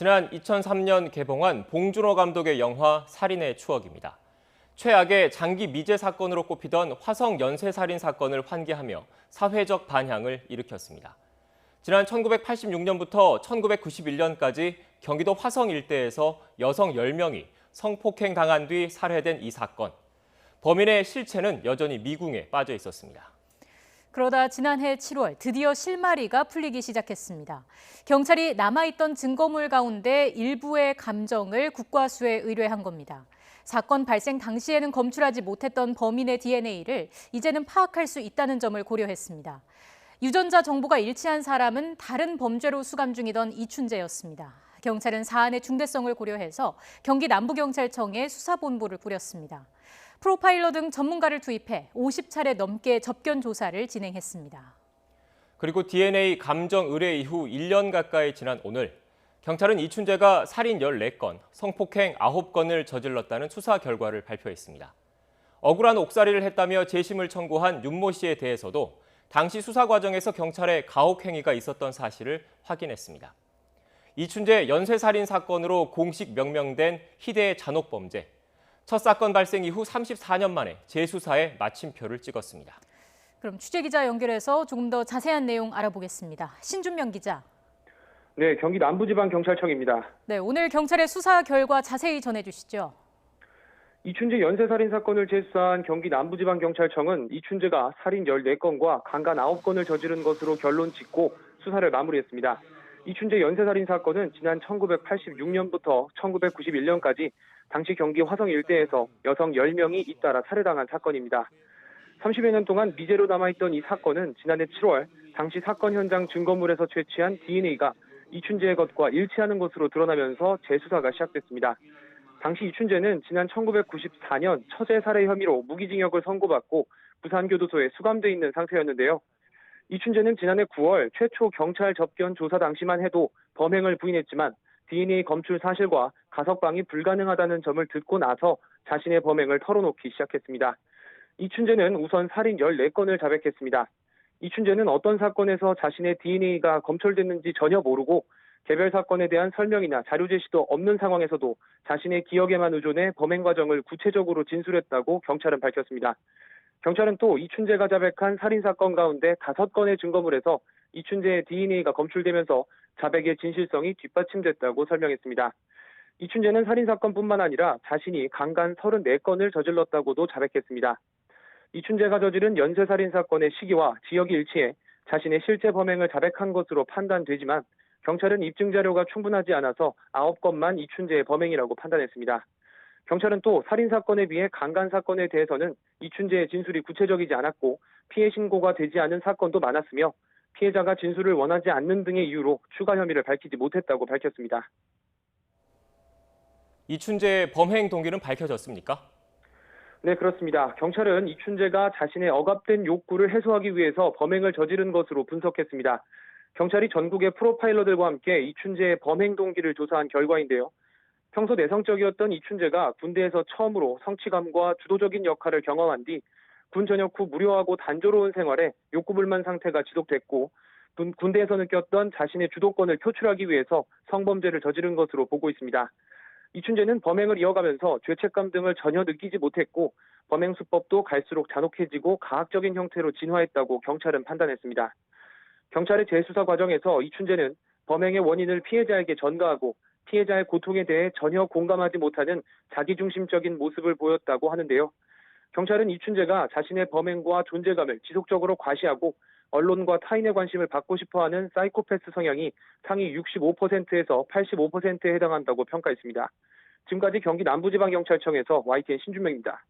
지난 2003년 개봉한 봉준호 감독의 영화 살인의 추억입니다. 최악의 장기 미제 사건으로 꼽히던 화성 연쇄살인 사건을 환기하며 사회적 반향을 일으켰습니다. 지난 1986년부터 1991년까지 경기도 화성 일대에서 여성 10명이 성폭행 당한 뒤 살해된 이 사건. 범인의 실체는 여전히 미궁에 빠져 있었습니다. 그러다 지난해 7월 드디어 실마리가 풀리기 시작했습니다. 경찰이 남아있던 증거물 가운데 일부의 감정을 국과수에 의뢰한 겁니다. 사건 발생 당시에는 검출하지 못했던 범인의 DNA를 이제는 파악할 수 있다는 점을 고려했습니다. 유전자 정보가 일치한 사람은 다른 범죄로 수감 중이던 이춘재였습니다. 경찰은 사안의 중대성을 고려해서 경기 남부경찰청에 수사본부를 꾸렸습니다. 프로파일러 등 전문가를 투입해 50차례 넘게 접견 조사를 진행했습니다. 그리고 DNA 감정 의뢰 이후 1년 가까이 지난 오늘, 경찰은 이춘재가 살인 14건, 성폭행 9건을 저질렀다는 수사 결과를 발표했습니다. 억울한 옥살이를 했다며 재심을 청구한 윤모 씨에 대해서도 당시 수사 과정에서 경찰의 가혹 행위가 있었던 사실을 확인했습니다. 이춘재 연쇄살인 사건으로 공식 명명된 희대의 잔혹범죄. 첫 사건 발생 이후 34년 만에 재수사에 마침표를 찍었습니다. 그럼 취재기자 연결해서 조금 더 자세한 내용 알아보겠습니다. 신준명 기자. 네, 경기 남부지방경찰청입니다. 네, 오늘 경찰의 수사 결과 자세히 전해주시죠. 이춘재 연쇄살인 사건을 재수사한 경기 남부지방경찰청은 이춘재가 살인 14건과 강간 9건을 저지른 것으로 결론 짓고 수사를 마무리했습니다. 이춘재 연쇄살인 사건은 지난 1986년부터 1991년까지 당시 경기 화성 일대에서 여성 10명이 잇따라 살해당한 사건입니다. 30여 년 동안 미제로 남아있던 이 사건은 지난해 7월 당시 사건 현장 증거물에서 채취한 DNA가 이춘재의 것과 일치하는 것으로 드러나면서 재수사가 시작됐습니다. 당시 이춘재는 지난 1994년 처제 살해 혐의로 무기징역을 선고받고 부산교도소에 수감돼 있는 상태였는데요. 이춘재는 지난해 9월 최초 경찰 접견 조사 당시만 해도 범행을 부인했지만 DNA 검출 사실과 가석방이 불가능하다는 점을 듣고 나서 자신의 범행을 털어놓기 시작했습니다. 이춘재는 우선 살인 14건을 자백했습니다. 이춘재는 어떤 사건에서 자신의 DNA가 검출됐는지 전혀 모르고 개별 사건에 대한 설명이나 자료 제시도 없는 상황에서도 자신의 기억에만 의존해 범행 과정을 구체적으로 진술했다고 경찰은 밝혔습니다. 경찰은 또 이춘재가 자백한 살인사건 가운데 5건의 증거물에서 이춘재의 DNA가 검출되면서 자백의 진실성이 뒷받침됐다고 설명했습니다. 이춘재는 살인사건뿐만 아니라 자신이 강간 34건을 저질렀다고도 자백했습니다. 이춘재가 저지른 연쇄살인 사건의 시기와 지역이 일치해 자신의 실제 범행을 자백한 것으로 판단되지만 경찰은 입증 자료가 충분하지 않아서 9건만 이춘재의 범행이라고 판단했습니다. 경찰은 또 살인사건에 비해 강간사건에 대해서는 이춘재의 진술이 구체적이지 않았고 피해 신고가 되지 않은 사건도 많았으며 피해자가 진술을 원하지 않는 등의 이유로 추가 혐의를 밝히지 못했다고 밝혔습니다. 이춘재의 범행 동기는 밝혀졌습니까? 네, 그렇습니다. 경찰은 이춘재가 자신의 억압된 욕구를 해소하기 위해서 범행을 저지른 것으로 분석했습니다. 경찰이 전국의 프로파일러들과 함께 이춘재의 범행 동기를 조사한 결과인데요. 평소 내성적이었던 이춘재가 군대에서 처음으로 성취감과 주도적인 역할을 경험한 뒤 군 전역 후 무료하고 단조로운 생활에 욕구불만 상태가 지속됐고 군대에서 느꼈던 자신의 주도권을 표출하기 위해서 성범죄를 저지른 것으로 보고 있습니다. 이춘재는 범행을 이어가면서 죄책감 등을 전혀 느끼지 못했고 범행 수법도 갈수록 잔혹해지고 가학적인 형태로 진화했다고 경찰은 판단했습니다. 경찰의 재수사 과정에서 이춘재는 범행의 원인을 피해자에게 전가하고 피해자의 고통에 대해 전혀 공감하지 못하는 자기중심적인 모습을 보였다고 하는데요. 경찰은 이춘재가 자신의 범행과 존재감을 지속적으로 과시하고 언론과 타인의 관심을 받고 싶어하는 사이코패스 성향이 상위 65%에서 85%에 해당한다고 평가했습니다. 지금까지 경기 남부지방경찰청에서 YTN 신준명입니다.